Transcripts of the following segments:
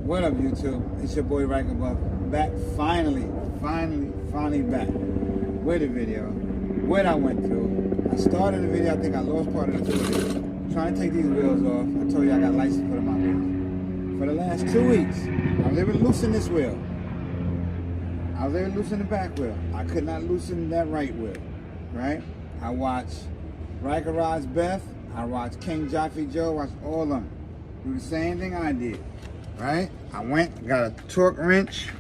What up, YouTube? It's your boy Ryker back finally back with a video. What I went through. I started the video, I think I lost part of the video. Trying to take these wheels off. I told you I got license to put them on wheels. For the last 2 weeks, I was able to loosen this wheel. I was able to loosen the back wheel. I could not loosen that right wheel, right? I watched Ryker Rod's Beth. I watched King Jaffe Joe. Watched all of them do the same thing I did, right? I went, got a torque wrench.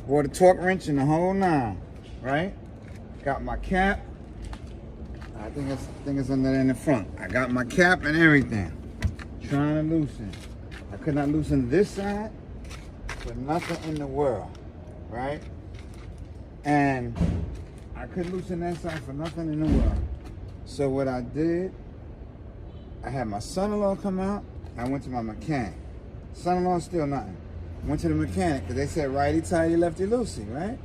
Bought a torque wrench and the whole nine, right? Got my cap. I think it's under there in the front. I got my cap and everything. Trying to loosen. I could not loosen this side for nothing in the world, right? And I couldn't loosen that side for nothing in the world. So what I did, I had my son-in-law come out. I went to my mechanic. Son-in-law still nothing. Went to the mechanic because they said righty tighty, lefty loosey, right?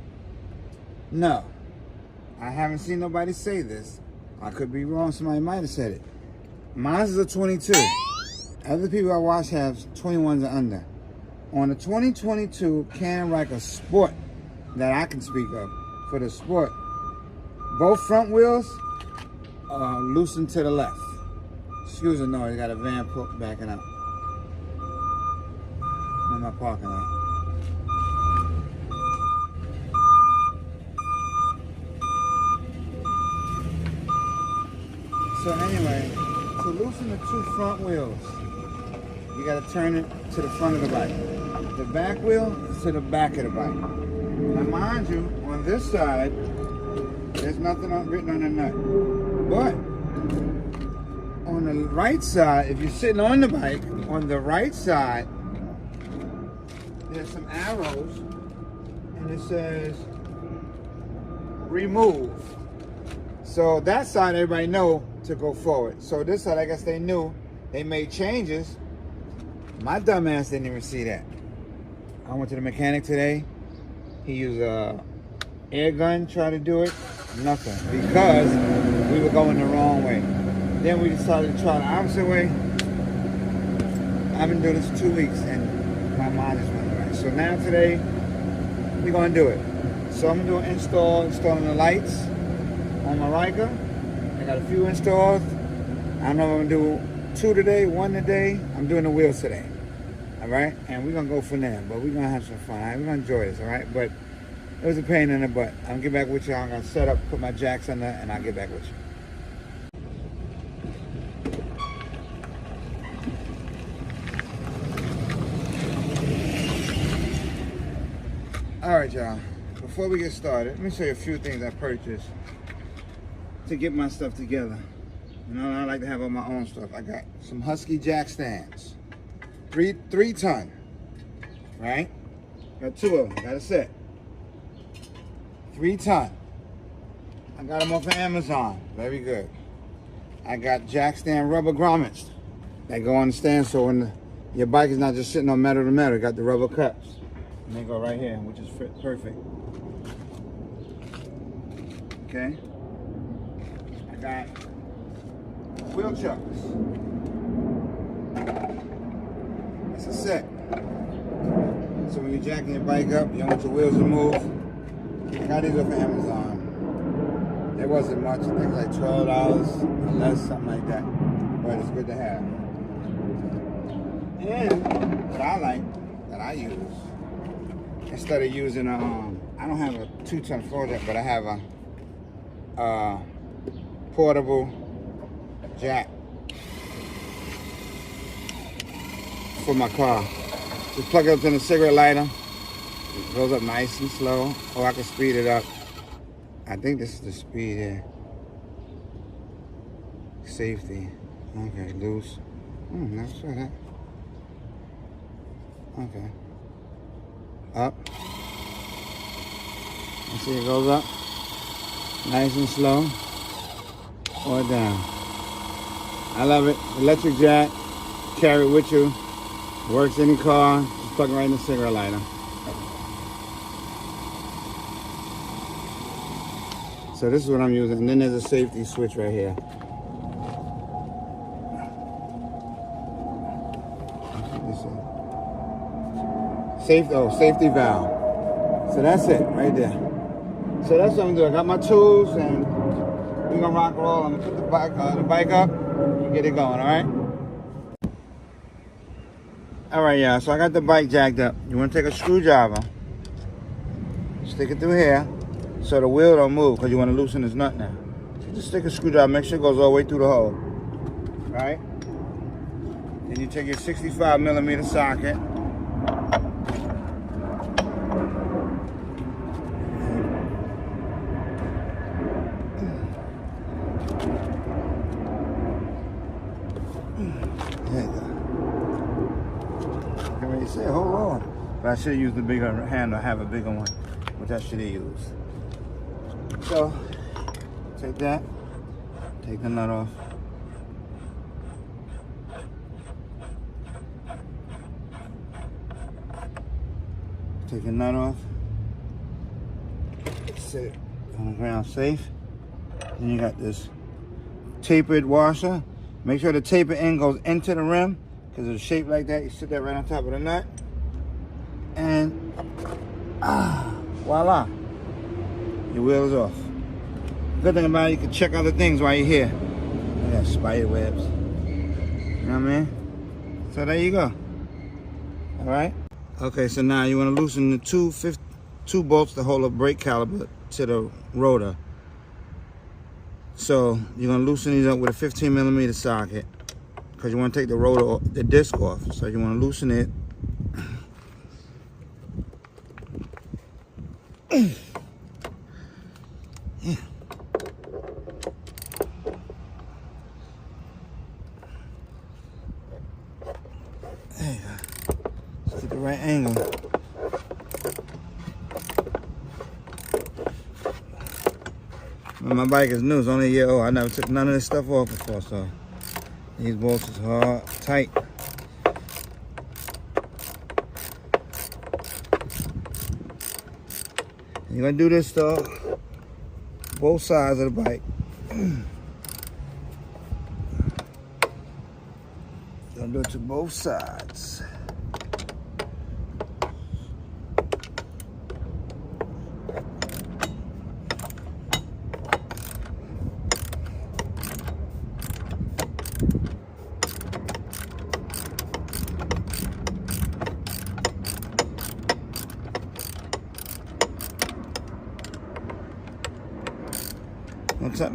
No, I haven't seen nobody say this. I could be wrong. Somebody might have said it. Mine is a 22. Other people I watch have 21s or under. On the 2022 Ryker Sport that I can speak of for the Sport, both front wheels are loosened to the left. Excuse the noise, got a van backing up. I'm in my parking lot. So anyway, to loosen the two front wheels, you gotta turn it to the front of the bike. The back wheel is to the back of the bike. Now mind you, on this side, there's nothing written on the nut. But on the right side, if you're sitting on the bike, on the right side, there's some arrows and it says remove. So that side everybody know to go forward. So this side, I guess they knew. They made changes. My dumb ass didn't even see that. I went to the mechanic today. He used a air gun, tried to do it. Nothing. Because we were going the wrong way. Then we decided to try the opposite way. I've been doing this 2 weeks and my mind just went right. So now today, we're gonna do it. So I'm gonna do an installing the lights on my Ryker. I got a few installs. I don't know if I'm gonna do 2 today, 1 today. I'm doing the wheels today. All right? And we're gonna go from there, but we're gonna have some fun. We're gonna enjoy this, all right? But it was a pain in the butt. I'm gonna get back with y'all. I'm gonna set up, put my jacks on there, and I'll get back with you. All right, y'all. Before we get started, let me show you a few things I purchased to get my stuff together. You know, I like to have all my own stuff. I got some Husky jack stands, three ton, right? Got 2 of them. Got a set. 3 ton. I got them off of Amazon. Very good. I got jack stand rubber grommets. They go on the stand so when your bike is not just sitting on metal to metal. Got the rubber cups. And they go right here, which is perfect. Okay. I got wheel chucks. It's a set. So when you're jacking your bike up, you don't want your wheels to move. I got these off of Amazon. It wasn't much. I think it was like $12 or less, something like that. But it's good to have. And what I like, that I use, instead of using I don't have a 2-ton floor jack, but I have a portable jack for my car. Just plug it up in a cigarette lighter. It goes up nice and slow, or I can speed it up. I think this is the speed here. Safety. Okay, loose. Never saw that. Okay. Up. You see it goes up. Nice and slow. Or down. I love it. Electric jack. Carry it with you. Works any car. Just plug it right in the cigarette lighter. So this is what I'm using. And then there's a safety switch right here. This Safety valve. So that's it right there. So that's what I'm doing. I got my tools and we're gonna rock and roll. I'm gonna put the bike up and get it going, all right? All right, yeah, so I got the bike jacked up. You wanna take a screwdriver, stick it through here so the wheel don't move because you wanna loosen this nut now. Just stick a screwdriver, make sure it goes all the way through the hole, right? Then you take your 65mm socket. There you go. I mean, you say, hold on. But I should have used the bigger handle, have a bigger one, which I should have used. So, take that, take the nut off. Take the nut off. Set it on the ground safe. Then you got this tapered washer. Make sure the taper end goes into the rim because it's shaped like that. You sit that right on top of the nut. And voila. Your wheel is off. Good thing about it, you can check other things while you're here. Look at that, spider webs. You know what I mean? So there you go. All right. Okay, so now you want to loosen the two bolts to hold a brake caliper to the rotor. So you're going to loosen these up with a 15mm socket because you want to take the rotor, the disc off. So you want to loosen it. Yeah. There you go. Let's get the right angle. My bike is new, it's only a year old. I never took none of this stuff off before, so these bolts is hard, tight. And you're gonna do this though, both sides of the bike. You're gonna do it to both sides.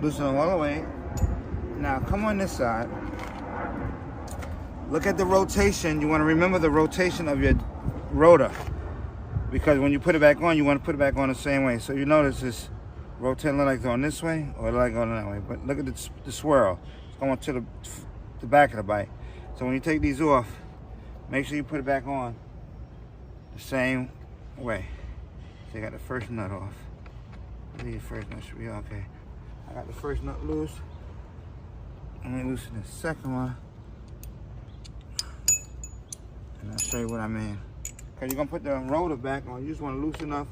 Loosen them all the way. Now come on this side. Look at the rotation. You want to remember the rotation of your rotor, because when you put it back on, you want to put it back on the same way. So you notice this rotating like going this way or like going that way. But look at the swirl. It's going to the back of the bike. So when you take these off, make sure you put it back on the same way. So you got the first nut off. I think the first nut should be okay. I got the first nut loose. Let me loosen the second one. And I'll show you what I mean. Because you're going to put the rotor back on. You just want to loosen up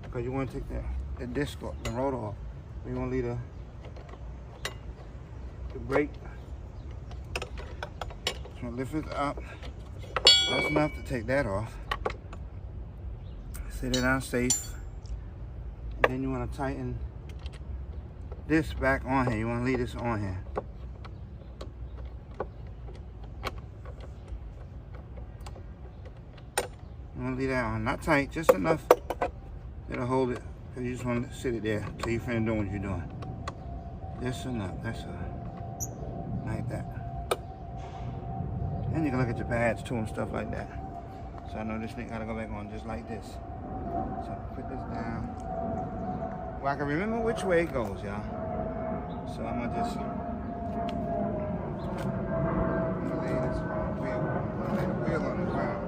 because you want to take the disc off, the rotor off. You want to leave the brake. Just want to lift it up. That's enough to take that off. Sit it down safe. And then you want to tighten this back on here. You want to leave this on here. You want to leave that on. Not tight, just enough that'll hold it. Because you just want to sit it there until you finish doing what you're doing. Just enough. That's all. Like that. And you can look at your pads too and stuff like that. So I know this thing got to go back on just like this. So put this down. Well, I can remember which way it goes, y'all. So I'm gonna just lay this wheel on the ground.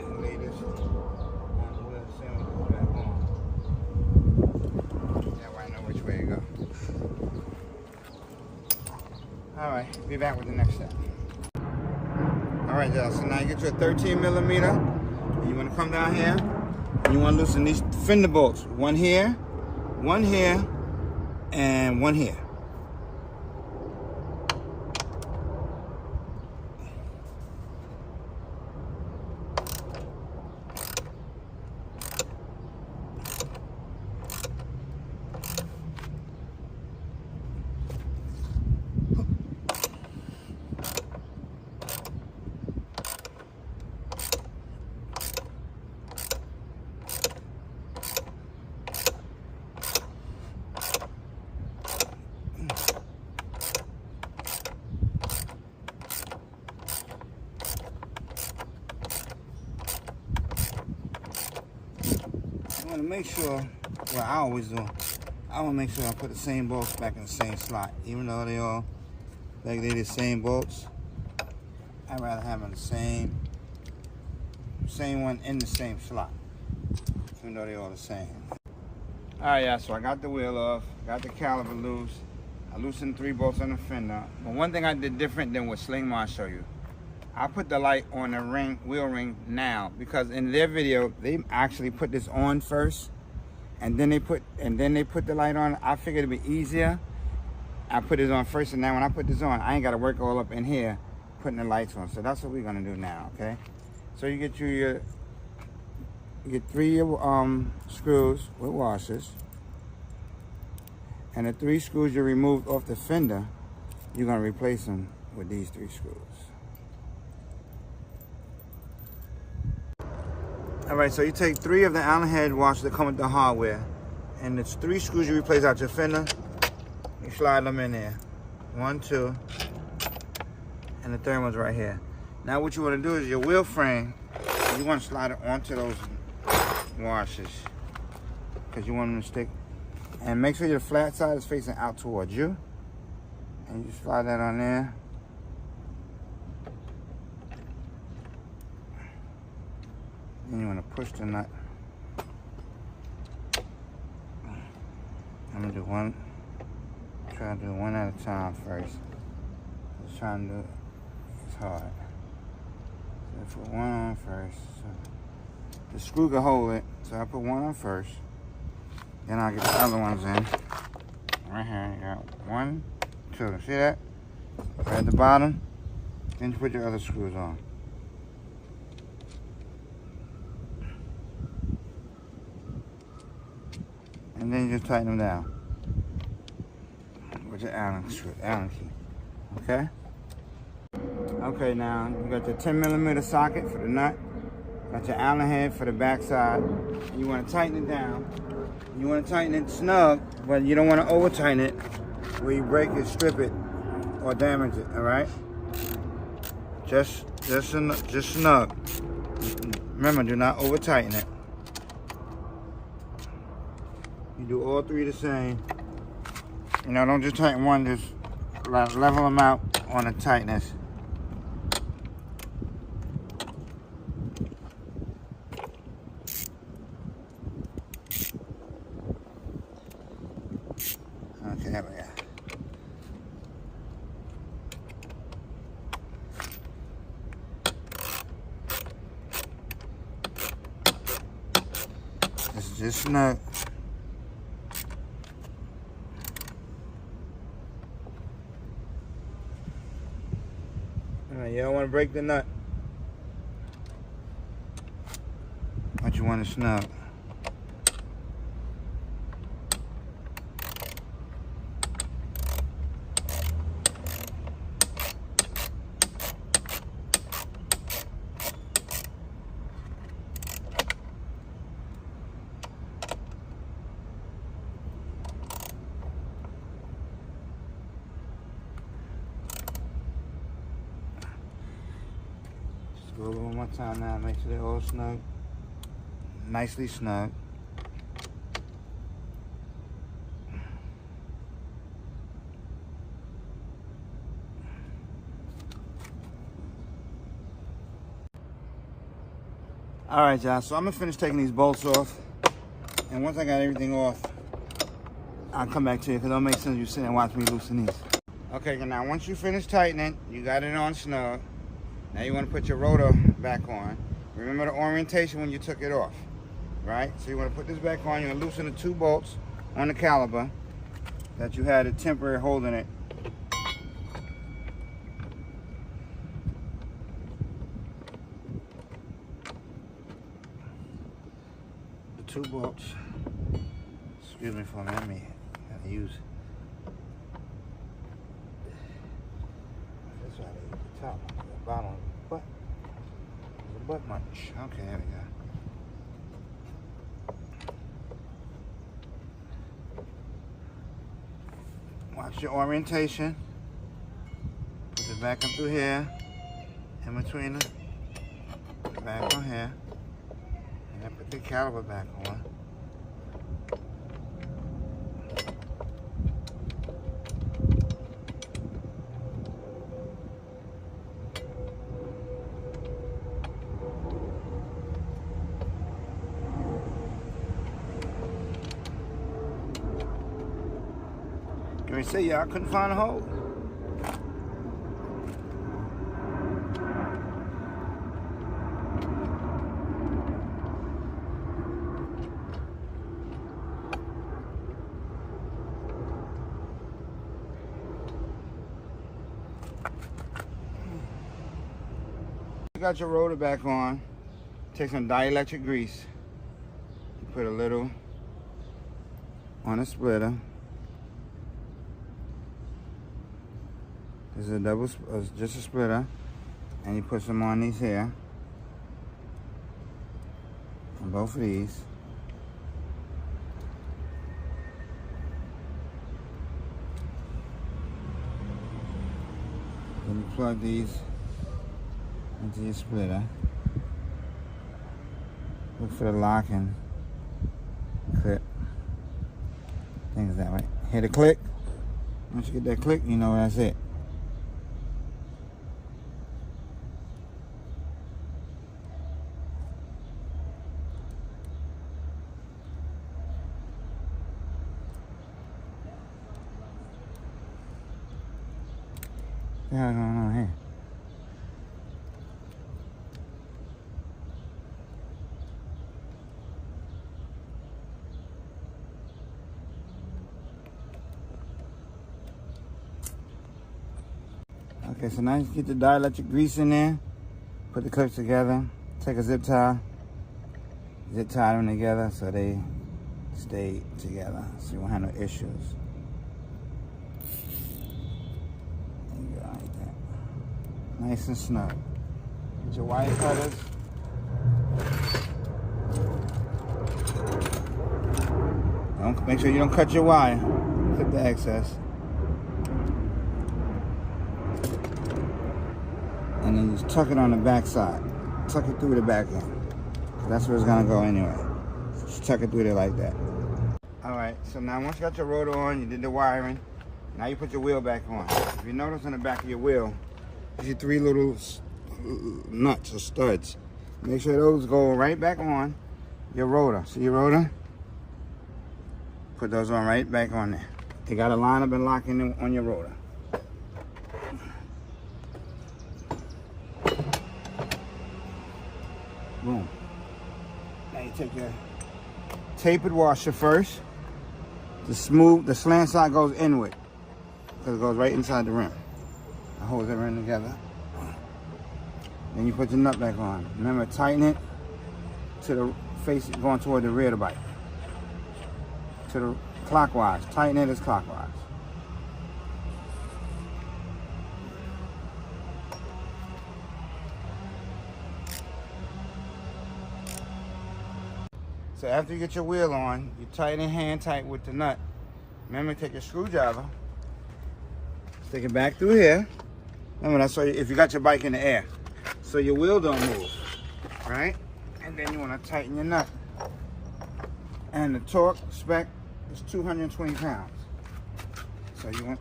And lay this on the wheel, so it goes back on. That way I know which way to go. All right, be back with the next step. All right, y'all, so now you get your 13mm. You want to come down here. And you want to loosen these fender bolts. One here, and one here. want to make sure, well, I always do, I want to make sure I put the same bolts back in the same slot. Even though they all, like they're the same bolts, I'd rather have them the same one in the same slot. Even though they're all the same. Alright, yeah, so I got the wheel off, got the caliper loose. I loosened 3 bolts on the fender. But one thing I did different than what Sling Mart show you, I put the light on the wheel ring now, because in their video they actually put this on first, and then they put the light on. I figured it'd be easier. I put it on first, and now when I put this on, I ain't got to work all up in here putting the lights on. So that's what we're gonna do now, okay? So you get you get 3 screws with washers, and the 3 screws you removed off the fender, you're gonna replace them with these 3 screws. All right, so you take 3 of the Allen head washers that come with the hardware, and it's 3 screws you replace out your fender. You slide them in there. 1, 2, and the 3rd one's right here. Now what you want to do is your wheel frame, you want to slide it onto those washers, because you want them to stick. And make sure your flat side is facing out towards you. And you slide that on there. Then you want to push the nut. I'm going to do one. Try to do one at a time first. Just trying to do it. It's hard. So I put one on first. So the screw can hold it. So I put one on first. Then I'll get the other ones in. Right here, you got 1, 2. See that? Right at the bottom. Then you put your other screws on. And then you just tighten them down with your Allen key. Okay? Okay, now you got your 10mm socket for the nut. Got your Allen head for the back side. You want to tighten it down. You want to tighten it snug, but you don't want to over tighten it where you break it, strip it, or damage it. All right? Just snug. Remember, do not over tighten it. You do all 3 the same. You know, don't just tighten one, just level them out on the tightness. Okay, there we go. This is just snug. You don't want to break the nut, but you want to snug. Go over one more time now, make sure they're all snug. Nicely snug. Alright, y'all, so I'm gonna finish taking these bolts off. And once I got everything off, I'll come back to you, because it don't make sense you sit and watch me loosen these. Okay, now once you finish tightening, you got it on snug. Now you want to put your rotor back on. Remember the orientation when you took it off, right? So you want to put this back on. You're going to loosen the 2 bolts on the caliper that you had a temporary hold in it. The 2 bolts. Excuse me for a minute. Let me use this one at the top. Bottom of the butt. The butt munch. Okay, there we go. Watch your orientation. Put it back up through here. In between the back on here. And then put the caliper back on. to say, y'all couldn't find a hole. You got your rotor back on. Take some dielectric grease. You put a little on a splitter. This is a double, just a splitter, and you put some on these here, on both of these. Then you plug these into your splitter. Look for the locking clip. I think it's that way. Hit a click. Once you get that click, you know that's it. What the hell is going on here? Okay, so now you get the dielectric grease in there, put the clips together, take a zip tie, zip tie them together so they stay together, so you won't have no issues. There you go, like that. Nice and snug. Get your wire cutters. Make sure you don't cut your wire, clip the excess. And then just tuck it on the back side. Tuck it through the back end. That's where it's gonna go anyway. Just tuck it through there like that. All right, so now once you got your rotor on, you did the wiring, now you put your wheel back on. If you notice on the back of your wheel, you see 3 little nuts or studs. Make sure those go right back on your rotor. See your rotor? Put those on right back on there. They gotta line up and lock in on your rotor. Boom. Now you take your tapered washer first. The slant side goes inward because it goes right inside the rim. It holds the rim together. Then you put your nut back on. Remember, tighten it to the face going toward the rear of the bike. To the clockwise. Tighten it as clockwise. So after you get your wheel on, you tighten it hand tight with the nut. Remember, take your screwdriver, stick it back through here. Remember, that's why if you got your bike in the air, so your wheel don't move, right? And then you want to tighten your nut. And the torque spec is 220 pounds. So you want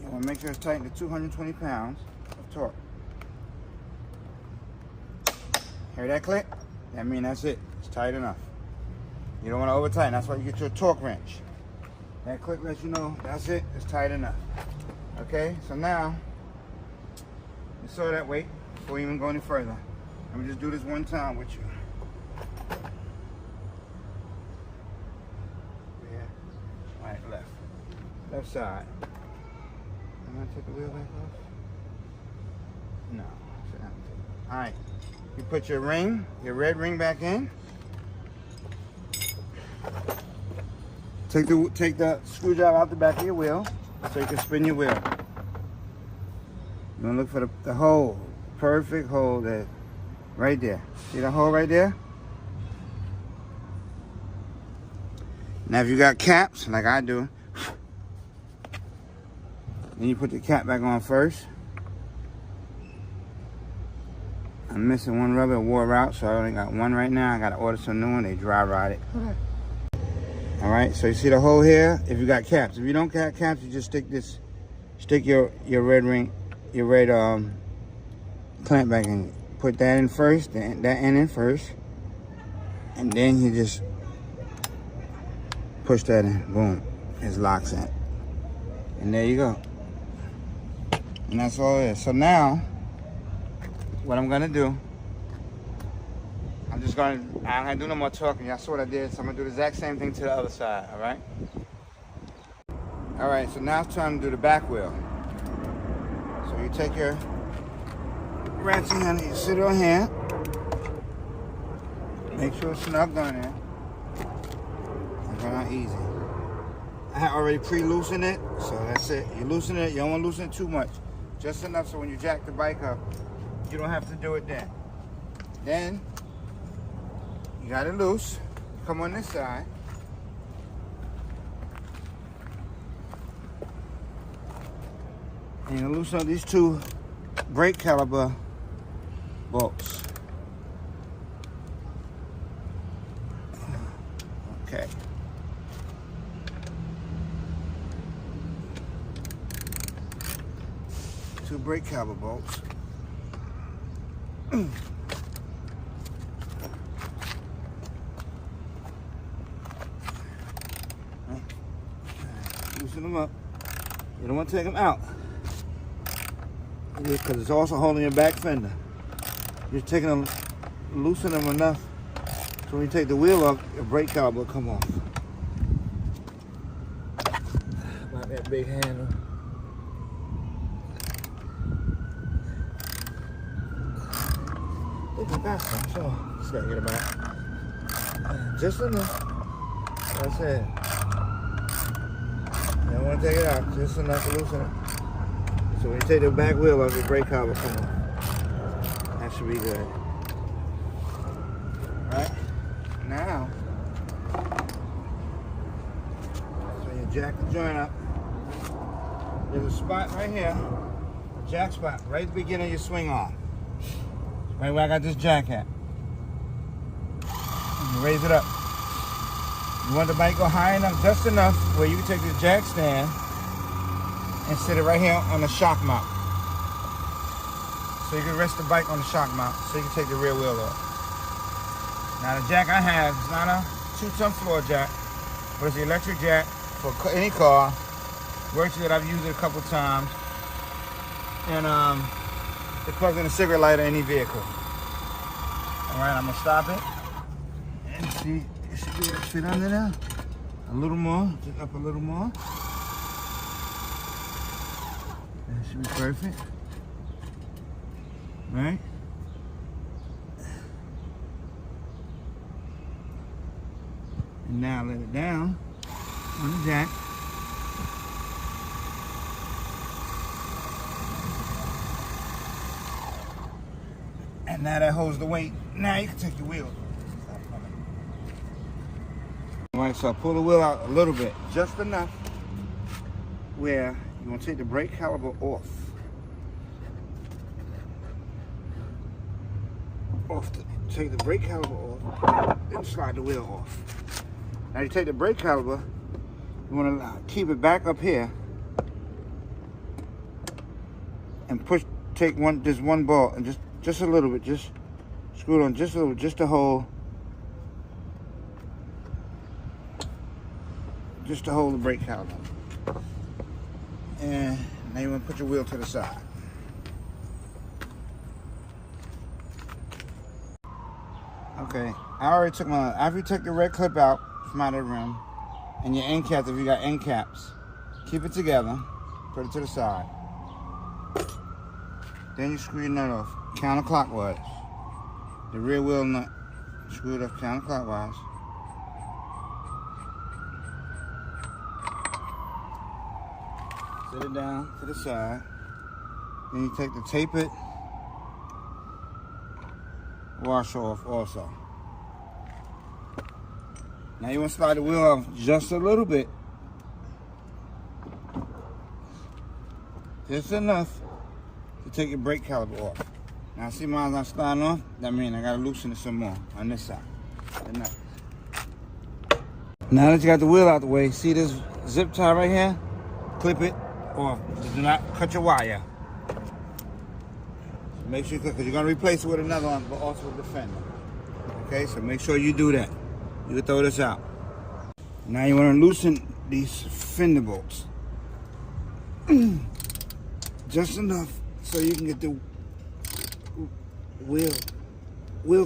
to make sure it's tightened to 220 pounds of torque. Hear that click? That means that's it. It's tight enough. You don't want to over tighten. That's why you get your torque wrench. That click lets you know that's it. It's tight enough. Okay, so now you saw that weight before you even go any further. Let me just do this one time with you. Yeah. Right, left side. I'm gonna take the wheel back off. No. All right. You put your ring, your red ring back in. Take the screwdriver out the back of your wheel so you can spin your wheel. You want to look for the hole, perfect hole that right there. See the hole right there? Now if you got caps, like I do, then you put the cap back on first. I'm missing one rubber, it wore out, so I only got one right now. I gotta order some new one, they dry rot it. All right, so you see the hole here? If you got caps. If you don't got caps, you just stick your red ring, your red clamp back in. Put that in first, that end in first, and then you just push that in, boom, it locks in. And there you go. And that's all it is. So now, what I'm gonna do, I'm not gonna do no more talking. Y'all saw what I did, so I'm gonna do the exact same thing to the other side, all right? All right, so now it's time to do the back wheel. So you take your ratchet hand, you sit it on here. Make sure it's snug on there. And go down easy. I had already pre-loosened it, so that's it. You loosen it, you don't want to loosen it too much. Just enough so when you jack the bike up, you don't have to do it then. Then, you got it loose. Come on this side. And you loosen up these two brake caliper bolts. Okay. Two brake caliper bolts. Loosen them up. You don't want to take them out, because it's also holding your back fender. You're taking them, loosen them enough so when you take the wheel off, your brake caliper will come off. About that big handle. So just gotta get them out. Just enough. Like I said. You don't want to take it out, just enough to loosen it. So when you take the back wheel off, your brake caliper come on. That should be good. Alright. Now, so you jack the joint up. There's a spot right here, a jack spot, right at the beginning of your swing arm. Right where I got this jack at. And you raise it up. You want the bike go high enough, just enough where you can take the jack stand and sit it right here on the shock mount. So you can rest the bike on the shock mount so you can take the rear wheel off. Now the jack I have is not a 2-ton floor jack, but it's the electric jack for any car. Works that I've used it a couple times. And it plugs in a cigarette lighter in any vehicle. All right, I'm gonna stop it and see. It should be able to fit under there. A little more, just up a little more. That should be perfect. Right? And now let it down on the jack. And now that holds the weight. Now you can take your wheel. All right, so I pull the wheel out a little bit, just enough where you're gonna take the brake caliper off. Take the brake caliper off, then slide the wheel off. Now you take the brake caliper, you wanna keep it back up here and push, take just one ball and just a little bit, just screw it on just a little bit, just to hold the brake caliper. And now you want to put your wheel to the side. Okay, I already took after you take the red clip out from out of the rim, and your end caps, if you got end caps, keep it together, put it to the side. Then you screw your nut off counterclockwise. The rear wheel nut, screw it off counterclockwise. Set it down to the side. Then you take the tapered washer off also. Now you want to slide the wheel off just a little bit. Just enough to take your brake caliper off. Now see mine's not sliding off? That means I gotta loosen it some more on this side. Now that you got the wheel out the way, see this zip tie right here? Clip it off. Do not cut your wire. Make sure you clip, because you're gonna replace it with another one, but also with the fender. Okay, so make sure you do that. You can throw this out. Now you wanna loosen these fender bolts. Just enough so you can get the wheel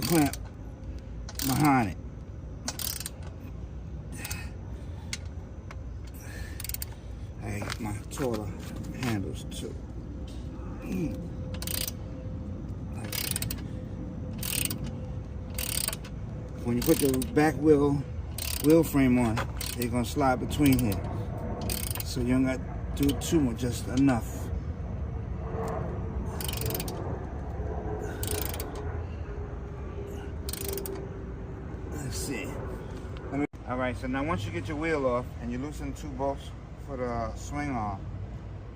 clamp behind it. I got my taller handles too. When you put the back wheel frame on, they're gonna slide between here. So you don't got to do too much, just enough. Let's see. All right, so now once you get your wheel off and you loosen 2 bolts for the swing arm,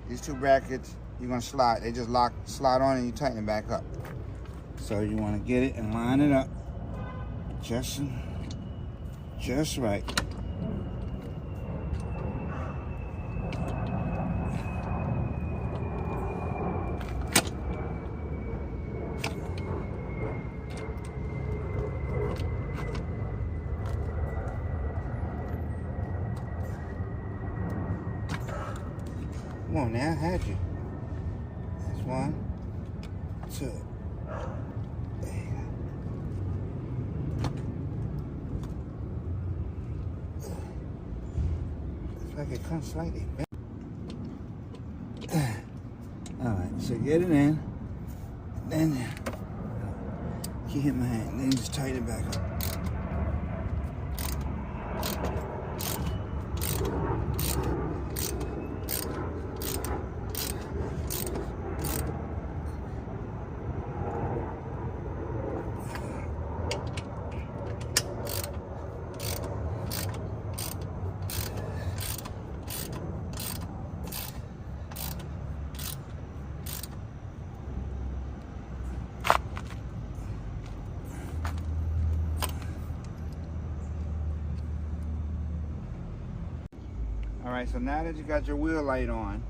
these 2 brackets, you're gonna slide. They just slide on and you tighten it back up. So you wanna get it and line it up just right. Come on now, had you. That's 1, 2. There you go. Looks like it comes slightly back. Alright, so get it in. Then keep hitting my hand. Then just tighten it back up. Alright, so now that you got your wheel light on,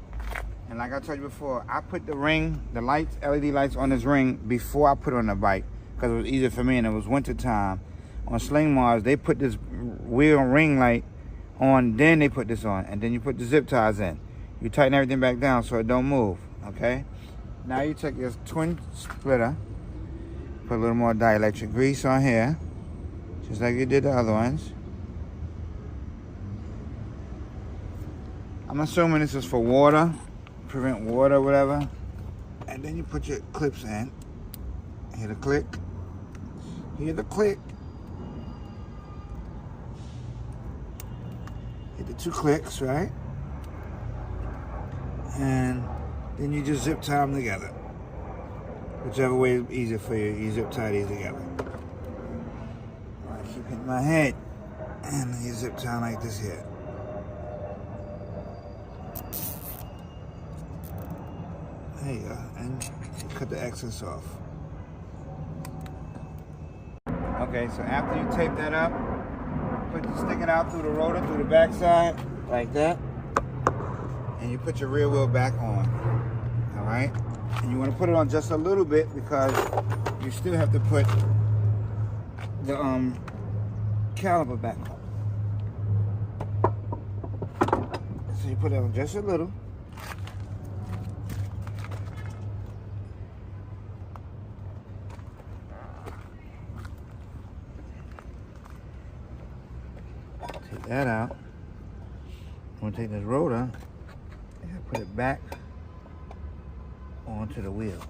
and like I told you before, I put the lights, LED lights on this ring before I put it on the bike, because it was easier for me and it was winter time. On Sling Mars, they put this wheel ring light on, then they put this on, and then you put the zip ties in. You tighten everything back down so it don't move, okay? Now you take your twin splitter, put a little more dielectric grease on here, just like you did the other ones. I'm assuming this is for water, prevent water or whatever. And then you put your clips in. Hear the click. Hear the click. Hit the 2 clicks, right? And then you just zip tie them together. Whichever way is easier for you, you zip tie these together. I keep hitting my head. And then you zip tie like this here. There you go, and cut the excess off. Okay, so after you tape that up, stick it out through the rotor, through the backside, like that, and you put your rear wheel back on, all right? And you want to put it on just a little bit because you still have to put the caliper back on. So you put it on just a little. Take that out. I'm going to take this rotor and put it back onto the wheel.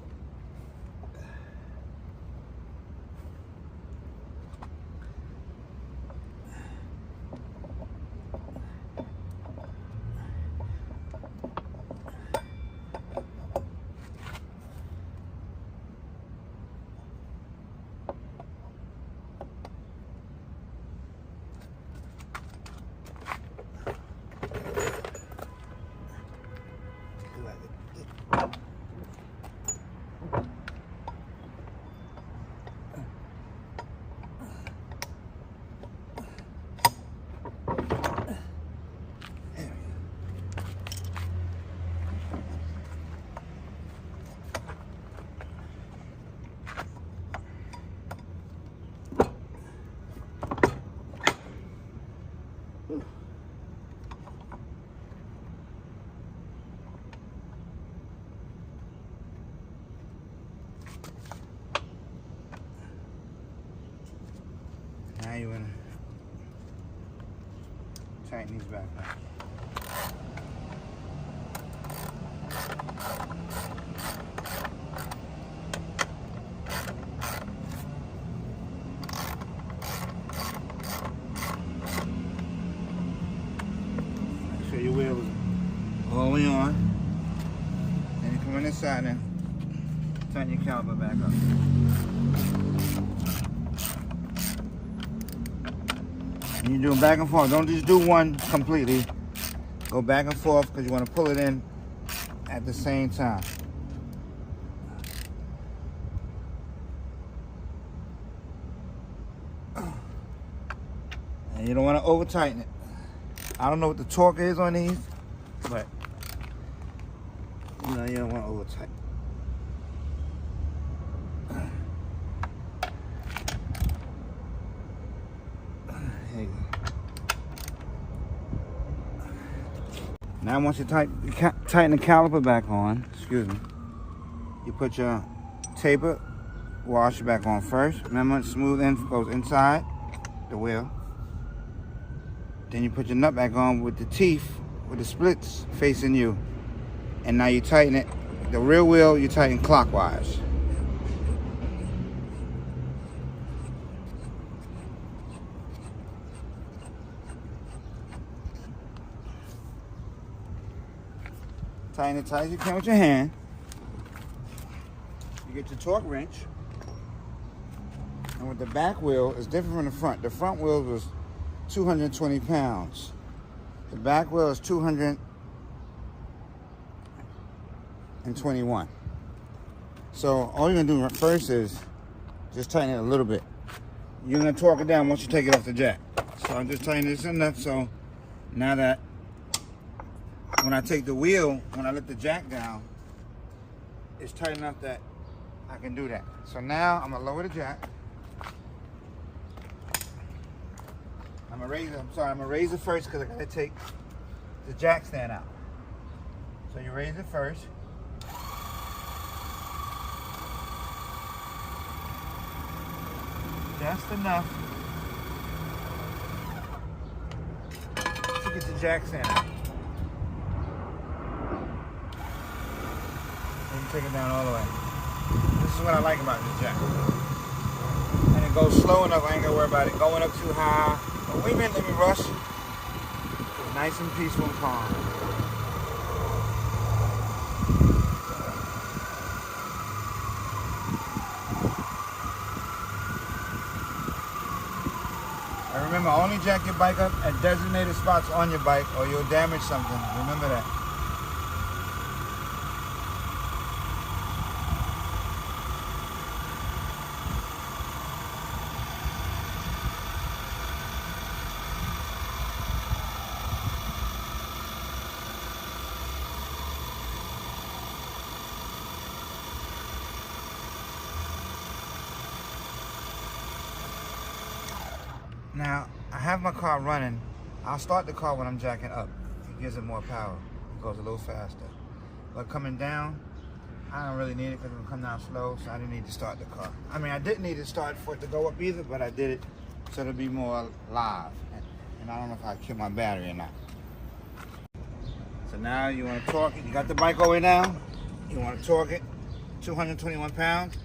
tighten these back up. Make sure your wheel is all the way on. Then you come on this side and tighten your caliper back up. And you do them back and forth. Don't just do one completely. Go back and forth because you want to pull it in at the same time. And you don't want to over tighten it. I don't know what the torque is on these, but you know you don't want to over tighten. Now once you tighten the caliper back on, excuse me, you put your taper washer back on first. Remember, smooth end goes inside the wheel. Then you put your nut back on with the teeth, with the splits facing you. And now you tighten it. The rear wheel, you tighten clockwise. Tighten it tight as you can with your hand. You get your torque wrench. And with the back wheel, it's different from the front. The front wheel was 220 pounds. The back wheel is 221. So all you're gonna do first is just tighten it a little bit. You're gonna torque it down once you take it off the jack. So I'm just tightening this enough so now that when I take the wheel, when I let the jack down, it's tight enough that I can do that. So now I'm gonna lower the jack. I'm gonna raise it first because I gotta take the jack stand out. So you raise it first. Just enough to get the jack stand out. Take it down all the way. This is what I like about this jack. And it goes slow enough, I ain't gotta worry about it going up too high. But wait a minute, let me rush. It's nice and peaceful and calm. And remember, only jack your bike up at designated spots on your bike or you'll damage something. Remember that. Now, I have my car running. I'll start the car when I'm jacking up. It gives it more power. It goes a little faster. But coming down, I don't really need it because it'll come down slow, so I didn't need to start the car. I mean, I didn't need to start for it to go up either, but I did it so it'll be more live. And I don't know if I kill my battery or not. So now you want to torque it. You got the bike all the way down. You want to torque it. 221 pounds.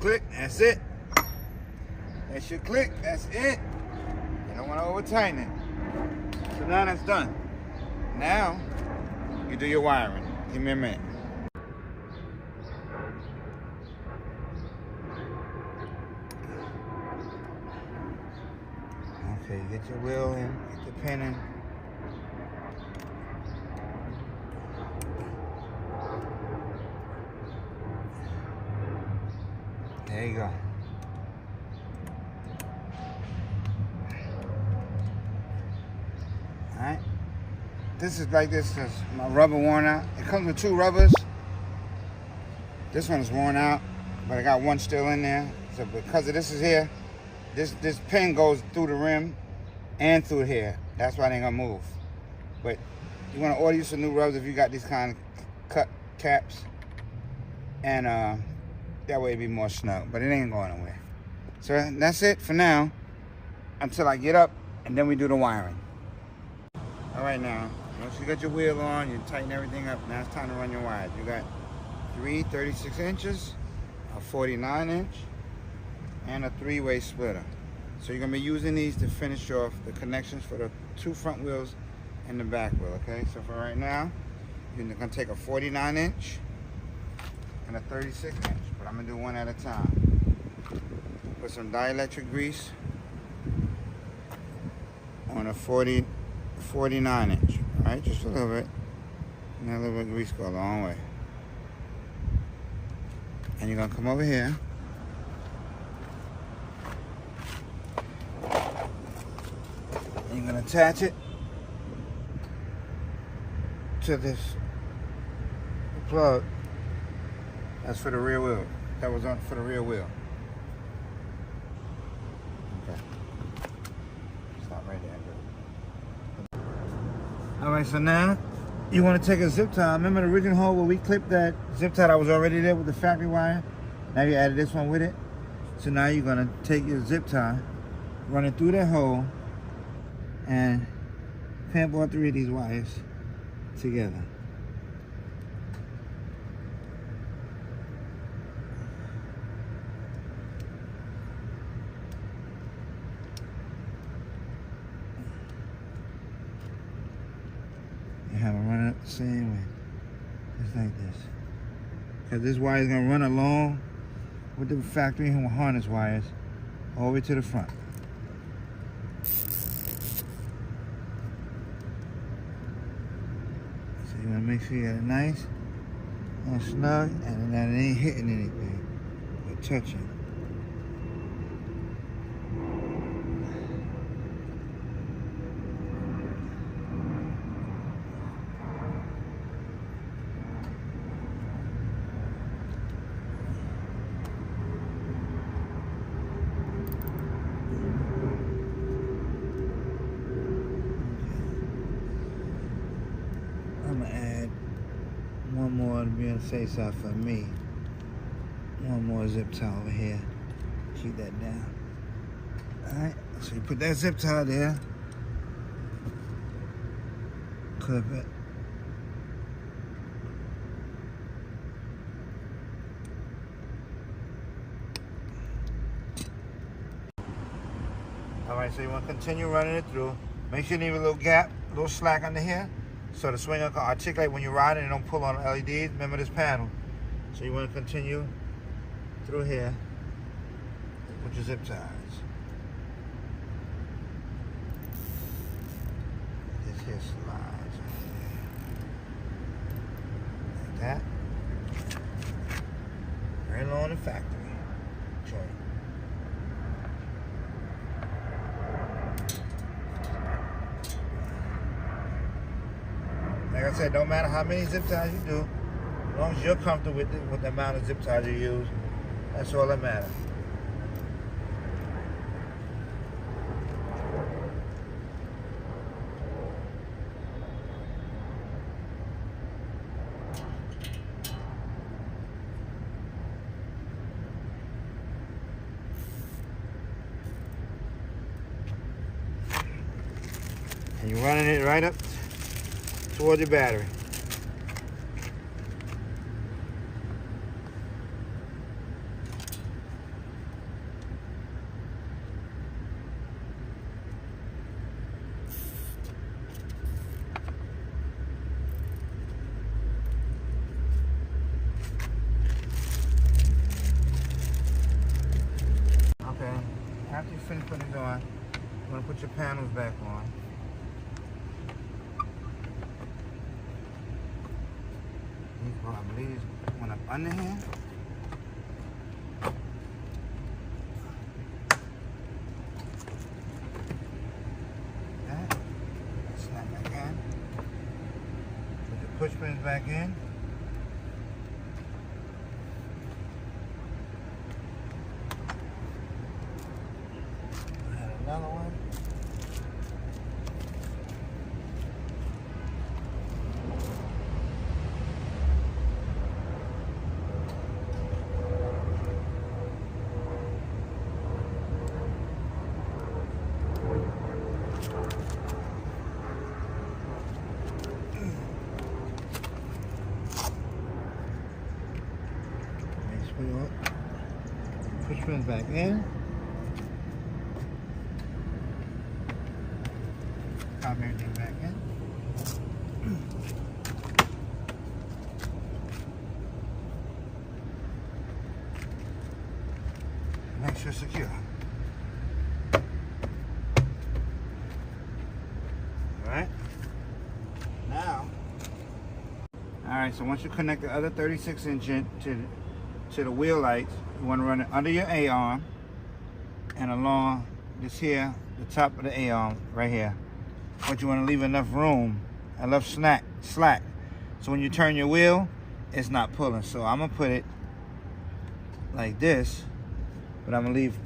Click, that's it. That should click, that's it. You don't want to over tighten it. So now that's done. Now, you do your wiring. Give me a minute. Okay, get your wheel in, get the pin in. There you go. Alright. This is like this because my rubber worn out. It comes with two rubbers. This one is worn out, but I got one still in there. So because of this is here, this pin goes through the rim and through here. That's why it ain't gonna move. But You want to order you some new rubs if you got these kind of cut caps. And that way it'd be more snug, but it ain't going nowhere. So that's it for now until I get up and then we do the wiring. All right, now, once you got your wheel on, you tighten everything up, now it's time to run your wires. You got 3 36 inches, a 49 inch, and a 3-way splitter. So you're gonna be using these to finish off the connections for the 2 front wheels and the back wheel, okay? So for right now, you're gonna take a 49 inch and a 36 inch, but I'm gonna do one at a time. Put some dielectric grease on a 49 inch, all right? Just a little bit. And that little bit of grease go a long way. And you're gonna come over here. And you're gonna attach it to this plug. That's for the rear wheel. That was on for the rear wheel. Okay. Stop right there. All right, so now you want to take a zip tie. Remember the original hole where we clipped that zip tie that was already there with the factory wire? Now you added this one with it. So now you're gonna take your zip tie, run it through that hole, and clamp all 3 of these wires together. You have them run it the same way, just like this. Because this wire is going to run along with the factory harness wires all the way to the front. So you want to make sure you got it nice and snug and that it ain't hitting anything or touching. I'm gonna add one more to be on the safe side for me. One more zip tie over here. Keep that down. Alright, so you put that zip tie there. Clip it. Alright, so you want to continue running it through. Make sure you leave a little gap, a little slack under here, so the swinger can articulate when you're riding and don't pull on LEDs. Remember this panel. So you want to continue through here with your zip ties. This here slides like that. Very low in the factory. Okay. Like I said, don't matter how many zip ties you do, as long as you're comfortable with the amount of zip ties you use, that's all that matters. And you're running it right up toward your battery. Okay, after you finish putting it on, you want to put your panels back on. I believe this one up under here. That. Snap back in. Put the push pins back in. Add another one. wheel up. Push pins back in. Pop everything back in. Make sure it's secure. Alright. Now, alright, so once you connect the other 36-inch to the wheel lights, you want to run it under your A-arm and along this here, the top of the A-arm right here. But you want to leave enough room, enough slack, so when you turn your wheel, it's not pulling. So I'm going to put it like this, but I'm going to leave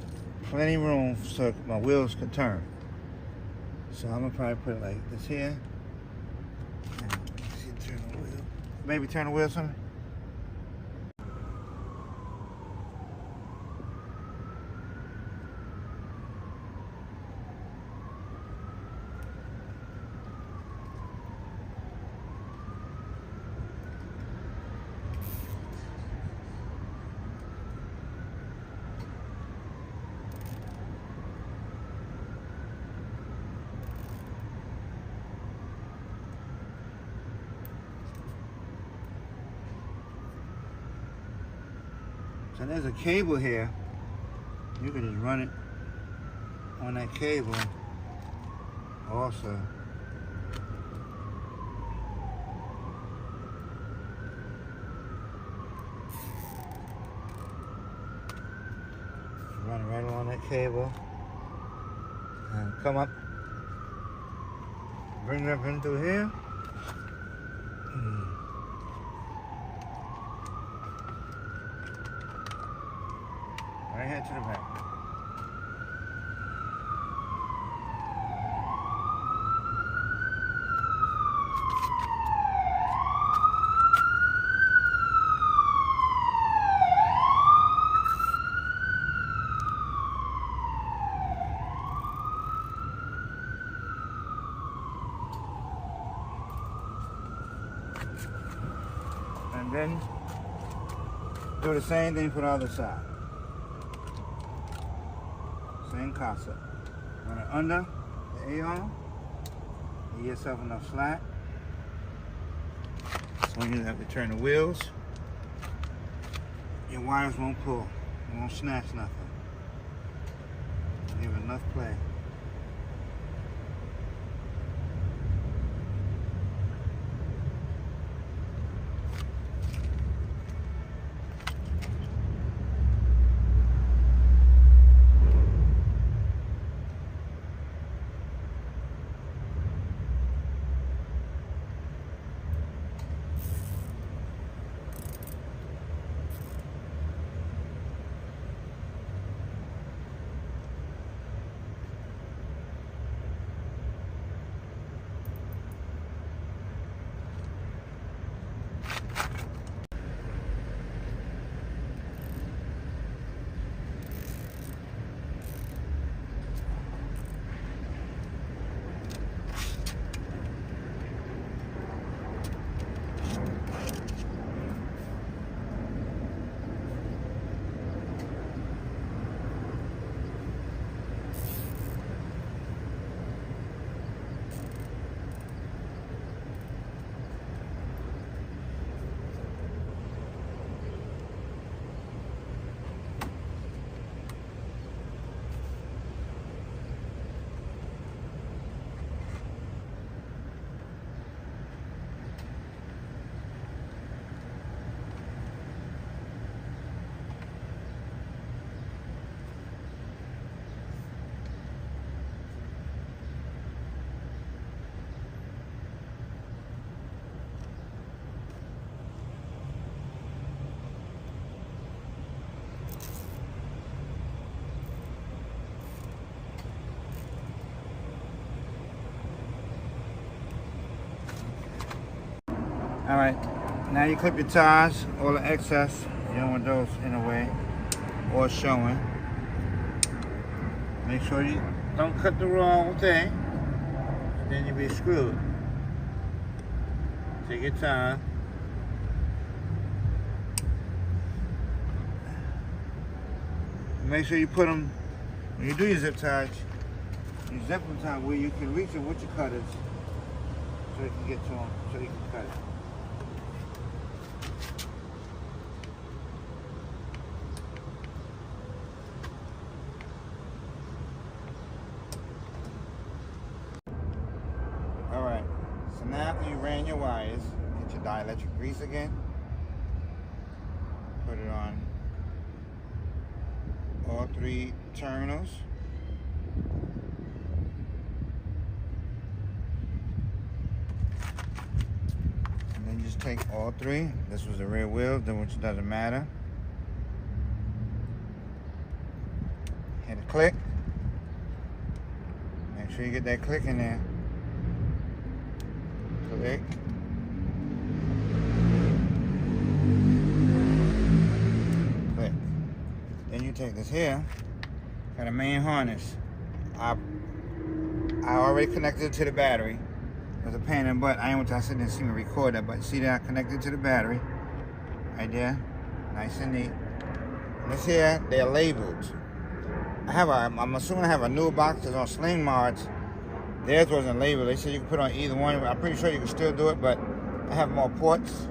plenty of room so my wheels can turn. So I'm going to probably put it like this here. Turn the wheel. Maybe turn the wheel something. So there's a cable here. You can just run it on that cable also. Run it right along that cable and come up, bring it up in through here. Right here to the back. And then do the same thing for the other side. Same concept. Run it under the A-arm. Give yourself enough slack. So when you have to turn the wheels, your wires won't pull. It won't snatch nothing. Give it enough play. All right, now you clip your tires, all the excess, you don't want those in the way or showing. Make sure you don't cut the wrong thing, then you'll be screwed. Take your time. Make sure you put them, when you do your zip ties, you zip them time where you can reach them with your cutters so you can get to them, so you can cut it. Alright, so now after you ran your wires, get your dielectric grease again, put it on all 3 terminals. And then just take all 3. This was the rear wheel, which doesn't matter. Hit a click. Make sure you get that click in there. Click. Click. Then you take this here, got a main harness. I already connected it to the battery. It was a pain in the butt. I didn't see me record that, but see that I connected to the battery. Right there. Nice and neat. And this here, they're labeled. I'm assuming I have a newer box that's on Sling Mods. Theirs wasn't labeled. They said you can put on either one. I'm pretty sure you can still do it, but I have more ports.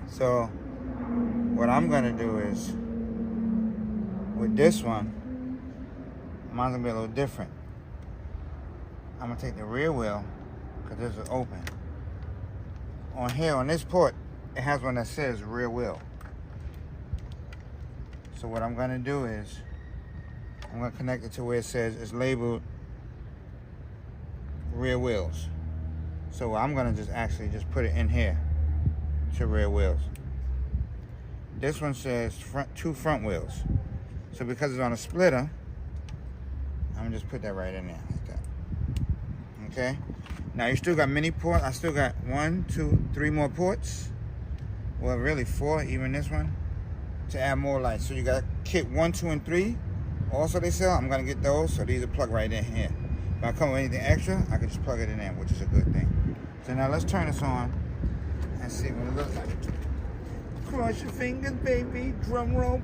So what I'm gonna do is, with this one, mine's gonna be a little different. I'm gonna take the rear wheel, because this is open. On here, on this port, it has one that says rear wheel. So what I'm gonna do is, I'm gonna connect it to where it says it's labeled rear wheels. So I'm gonna just put it in here to rear wheels. This one says 2 front wheels. So because it's on a splitter, I'm gonna just put that right in there like that. Okay. Now you still got many ports. I still got 1, 2, 3 more ports. Well, really 4, even this one, to add more lights. So you got kit 1, 2, and 3. Also they sell. I'm gonna get those. So these are plugged right in here. If I come with anything extra, I can just plug it in there, which is a good thing. So now let's turn this on and see what it looks like. Cross your fingers, baby. Drum roll.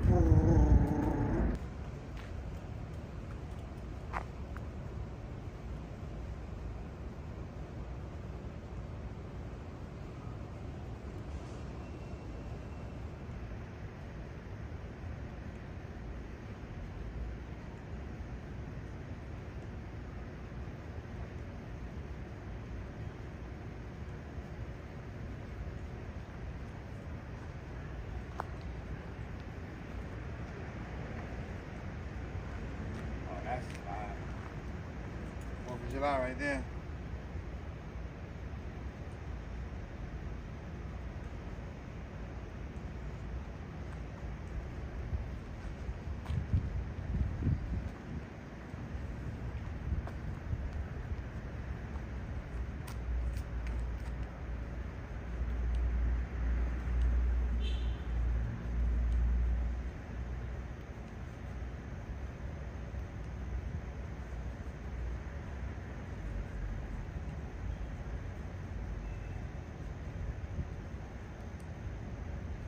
That's 4th of July right there.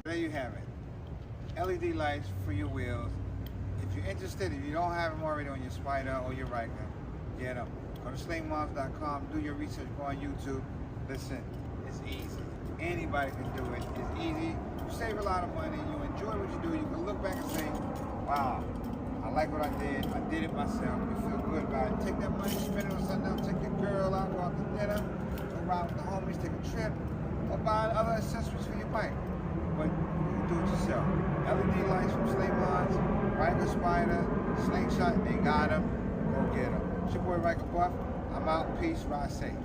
There you have it. LED lights for your wheels. If you're interested, if you don't have them already on your Spider or your Ryker, get them. Go to slingmods.com, do your research, go on YouTube. Listen, it's easy. Anybody can do it. It's easy. You save a lot of money. You enjoy what you do. You can look back and say, wow, I like what I did. I did it myself. You feel good about it. Take that money, spend it on something else. Take your girl out, go out to dinner, go ride with the homies, take a trip, or buy other accessories for your bike. But you can do it yourself. LED lights from Sling Mods, Ryker Spider, Slingshot, they got them. Go get them. It's your boy Ryker Buff. I'm out. Peace. Ride safe.